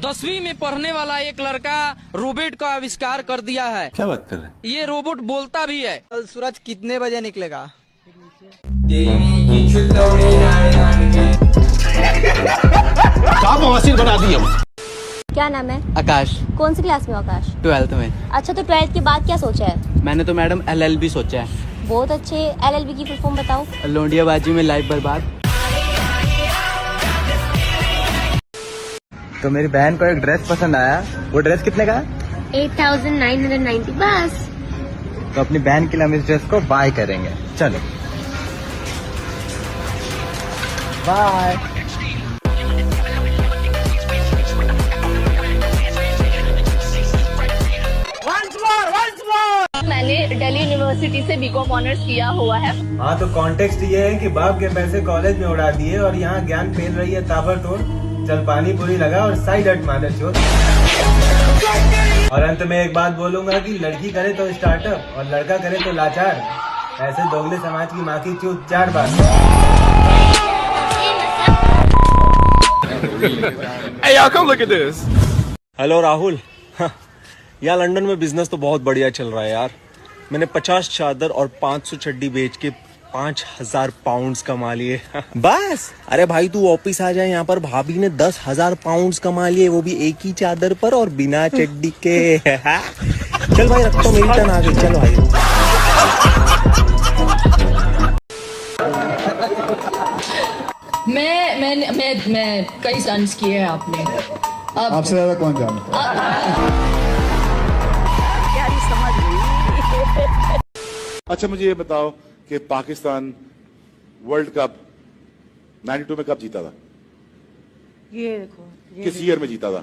10वीं में पढ़ने वाला एक लड़का रोबोट का आविष्कार कर दिया है। क्या बात कर रहे हैं? ये रोबोट बोलता भी है। कल सूरज कितने बजे निकलेगा? बना दिया। क्या नाम है? आकाश। कौन सी क्लास में हो आकाश? 12th में। अच्छा, तो 12th के बाद क्या सोचा है? मैंने तो मैडम LLB सोचा है। बहुत अच्छे। LLB की फुल फॉर्म बताओ। लोंडियाबाजी में लाइफ बर्बाद। तो मेरी बहन को एक ड्रेस पसंद आया। वो ड्रेस कितने का? 8,990 बस। तो अपनी बहन के लिए हम इस ड्रेस को बाय करेंगे। चलो बाय। मैंने दिल्ली यूनिवर्सिटी से बीकॉम ऑनर्स किया हुआ है। हाँ, तो कॉन्टेक्स्ट ये है कि बाप के पैसे कॉलेज में उड़ा दिए और यहाँ ज्ञान फैल रही है ताबड़तोड़। चल पानी पूरी लगा और साइड हट मादर चोद। और अंत में एक बात बोलूंगा कि लड़की करे तो स्टार्टअप और लड़का करे तो लाचार। ऐसे दोगले समाज की माँ की चूत 4 बार। Hey, y'all, come look at this. Hello Rahul. यहाँ लंदन में बिजनेस तो बहुत बढ़िया चल रहा है यार। मैंने 50 चादर और 500 चड्डी बेच के 5,000 पाउंड्स कमा लिए। बस। अरे भाई तू ऑफिस आ जाए, यहाँ पर भाभी ने 10,000 पाउंड्स कमा लिए, वो भी एक ही चादर पर और बिना चड्डी के। चल भाई रख, तो मेरी टर्न आ गई। चलो भाई। मैं कई स्टंट्स किए हैं आपने। आपसे ज्यादा कौन जानता? अच्छा मुझे ये बताओ कि पाकिस्तान वर्ल्ड कप 92 में कब जीता था? ये देखो, किस ईयर में जीता था?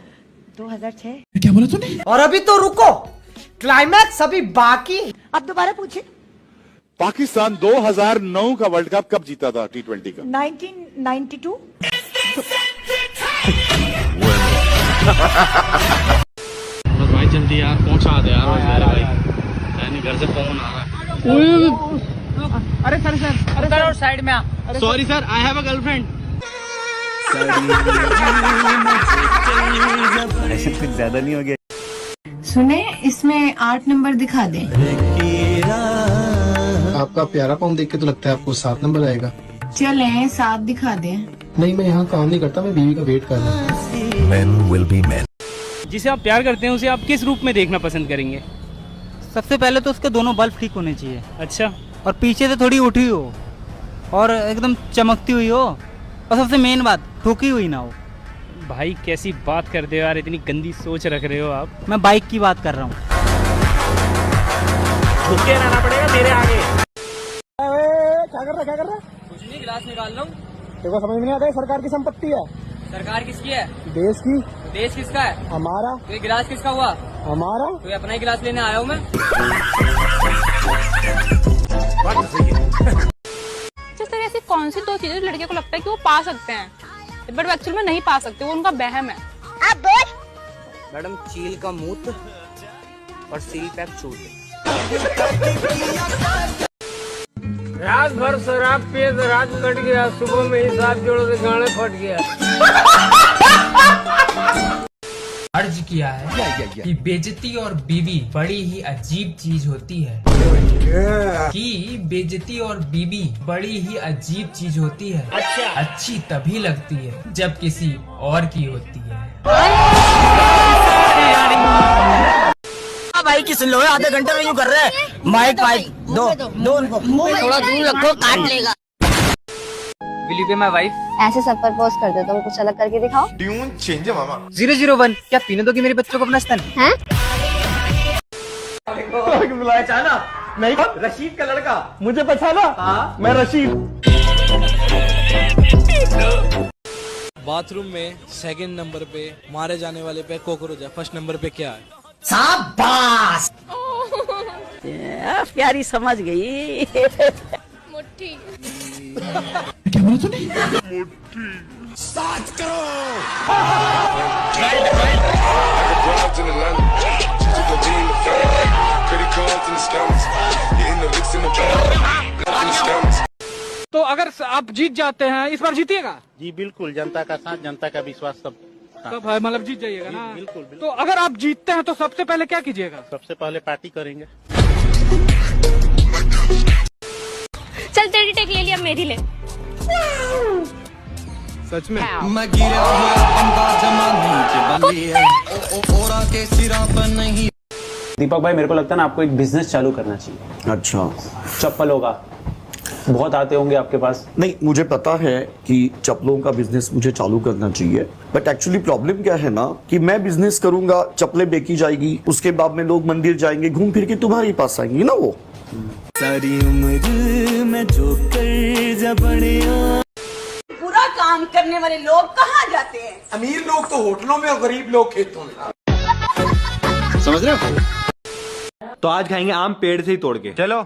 2006। क्या बोला तूने? और अभी तो रुको, क्लाइमैक्स अभी बाकी। अब दोबारा पूछे। पाकिस्तान 2009 का वर्ल्ड कप कब जीता था T20 का? 1992। भाई जल्दी यार पहुंचा दे यार भाई। यानी घर से फोन आ रहा है। अरे सर साइड में आ। Sorry sir, I have a girlfriend. ऐसे कुछ ज्यादा नहीं हो गया? सुने, इसमें 8 नंबर दिखा दें। आपका प्यारा पाउंड देख के तो लगता है आपको 7 नंबर आएगा। चलें 7 दिखा दें। नहीं, मैं यहाँ काम नहीं करता, मैं बीवी का वेट कर रहा हूँ। Men will be men. जिसे आप प्यार करते हैं उसे आप किस रूप में देखना पसंद करेंगे? सबसे पहले तो उसके दोनों बल्ब ठीक होने चाहिए। अच्छा। और पीछे से थोड़ी उठी हो और एकदम चमकती हुई हो। और सबसे मेन बात, ठोकी हुई ना हो। भाई कैसी बात करते हो यार, इतनी गंदी सोच रख रहे हो आप। मैं बाइक की बात कर रहा हूँ। झुक के रहना पड़ेगा मेरे आगे। क्या कर रहा? कुछ नहीं, गिलास निकाल रहा हूँ। देखो समझ में नहीं आता, सरकार की संपत्ति है। सरकार किसकी है? देश की। देश किसका है? हमारा। तो ये गिलास किसका हुआ? हमारा। तो ये अपना ही गिलास लेने आया हूँ मैं। जिस तरह ऐसी कौन सी 2 चीजें लड़के को लगता है कि वो पा सकते हैं, बट एक्चुअली में नहीं पा सकते, वो उनका वहम है। मैडम, चील का मूत और सील पैक चूत। रात भर शराब पिए तो रात कट गया, सुबह में हिसाब जोड़ो तो गाने फट गया। अर्ज किया है कि बेइज्जती और बीवी बड़ी ही अजीब चीज होती है। कि बेइज्जती और बीवी बड़ी ही अजीब चीज होती है। अच्छा। अच्छी तभी लगती है जब किसी और की होती है। भाई की सुन लो, आधे घंटे में यूं कर रहे हैं। माइक दो उनको, थोड़ा दूर रखो, काट लेगा। Will you be my wife? ऐसे सब पर पोस्ट कर दो, तुम कुछ अलग करके दिखाओ। ट्यून चेंज है मामा। 001, क्या पीने दोगे मेरे बच्चों को अपना स्तन? हैं? बुलाया चाहना नहीं, रशीद का लड़का। मुझे पहचाना? हाँ, मैं रशीद। बाथरूम में 2nd नंबर पे मारे जाने वाले पे कॉकरोच है, 1st नंबर पे क्या है? शाबाश। प्यारी समझ गई। मुट्ठी। क्या बोला तूने? मुट्ठी। स्टार्ट करो। तो अगर आप जीत जाते हैं, इस बार जीतिएगा? जी बिल्कुल, जनता का साथ, जनता का विश्वास सब है, मतलब जीत जाइएगा ना? बिल्कुल। तो अगर आप जीतते हैं तो सबसे पहले क्या कीजिएगा? सबसे पहले पार्टी करेंगे। चल तेरी टेक ले लिया, मेरी ले। सच में? दीपक भाई, मेरे को लगता है ना आपको एक बिजनेस चालू करना चाहिए। अच्छा, चप्पलों का बहुत आते होंगे आपके पास। नहीं, मुझे पता है कि चप्पलों का बिजनेस मुझे चालू करना चाहिए, बट एक्चुअली प्रॉब्लम क्या है ना कि मैं बिजनेस करूंगा, चप्पलें बेची जाएगी, उसके बाद में लोग मंदिर जाएंगे, घूम फिर के तुम्हारे पास आएंगे ना वो। सारी उम्र में जो कर जा बढ़िया। पूरा काम करने वाले लोग कहाँ जाते हैं? अमीर लोग तो होटलों में और गरीब लोग खेतों में। समझ रहे हो? तो आज खाएंगे आम पेड़ से ही तोड़ के। चलो,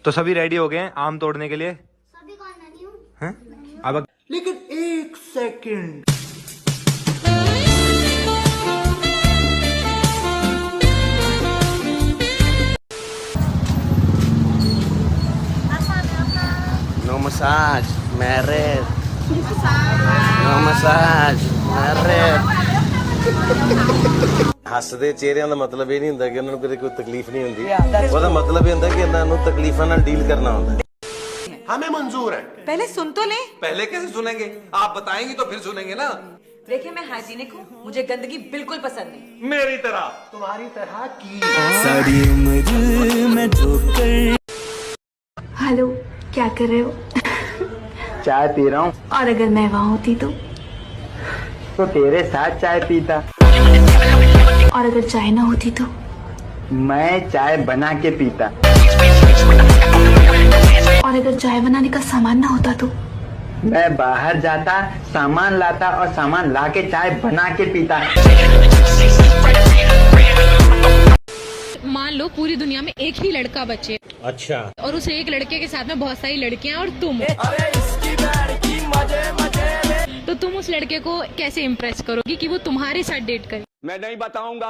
तो सभी रेडी हो गए हैं आम तोड़ने के लिए? सभी कौन नहीं हूँ। अब लेकिन एक second, no massage married, no massage married. ਹੱਸਦੇ ਚਿਹਰਿਆਂ ਦਾ ਮਤਲਬ ਇਹ ਨਹੀਂ ਹੁੰਦਾ ਕਿ ਉਹਨਾਂ ਨੂੰ ਕੋਈ ਤਕਲੀਫ ਨਹੀਂ ਹੁੰਦੀ, ਉਹਦਾ ਮਤਲਬ ਇਹ ਹੁੰਦਾ ਕਿ ਇਹਨਾਂ ਨੂੰ ਤਕਲੀਫਾਂ ਨਾਲ ਡੀਲ ਕਰਨਾ ਹੁੰਦਾ। हमें मंजूर है। पहले सुन तो ले। पहले कैसे सुनेंगे? आप बताएंगी तो फिर सुनेंगे ना। देखिए मैं हाइजीनिक हूँ, मुझे गंदगी बिल्कुल पसंद नहीं। मेरी तरह, तुम्हारी तरह की। सारी उम्र में जो कर। हेलो, क्या कर रहे हो? चाय पी रहा हूँ। और अगर मैं वहाँ होती तो तेरे साथ चाय पीता। और अगर चाय ना होती तो मैं चाय बना के पीता। और अगर चाय बनाने का सामान ना होता तो मैं बाहर जाता, सामान लाता और सामान लाके चाय बना के पीता। मान लो पूरी दुनिया में एक ही लड़का बचे। अच्छा। और उस एक लड़के के साथ में बहुत सारी लड़कियां और तुम। तो तुम उस लड़के को कैसे इम्प्रेस करोगी कि वो तुम्हारे साथ डेट करे? मैं नहीं बताऊंगा।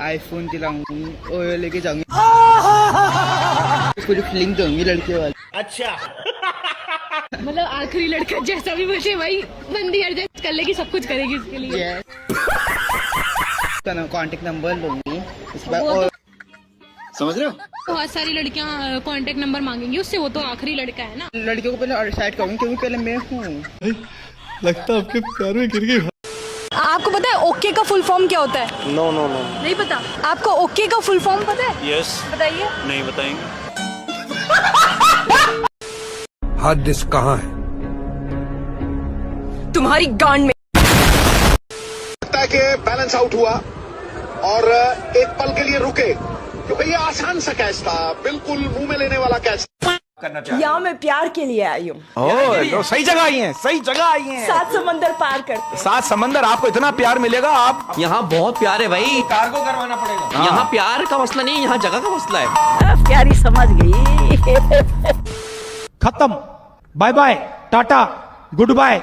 आईफोन दिलाऊंगी और लेके जाऊंगी, उसको जो फीलिंग दूंगी लड़के वाली। अच्छा। मतलब आखिरी लड़का जैसा भी बचे भाई, बंदी एडजस्ट कर लेगी, सब कुछ करेगी इसके लिए। कांटेक्ट नंबर लूंगी उसके बाद। और समझ रहे हो? बहुत सारी लड़कियां कांटेक्ट नंबर मांगेंगी उससे, वो तो आखिरी लड़का है ना। लड़कियों को पहले डिसाइड करूंगी क्योंकि पहले मैं हूँ। लगता है आपके प्यार में गिर गई। आपको पता है ओके का फुल फॉर्म क्या होता है? नो नो नो, नहीं पता? आपको ओके का फुल फॉर्म पता है? यस। बताइए। नहीं बताएंगे। हार्ड डिस्क कहाँ है? तुम्हारी गांड में। लगता है कि बैलेंस आउट हुआ और एक पल के लिए रुके, क्योंकि ये आसान सा कैच था, बिल्कुल मुंह में लेने वाला कैच करना चाहिए। यहाँ मैं प्यार के लिए आई हूँ। तो सही जगह आई हैं, सही जगह आई हैं। 7 समंदर पार कर। 7 समंदर, आपको इतना प्यार मिलेगा। आप यहाँ बहुत प्यार है भाई, कार्गो करवाना पड़ेगा। यहाँ प्यार का मसला नहीं, यहाँ जगह का मसला है। प्यारी समझ गई। खत्म, bye bye, tata, good bye.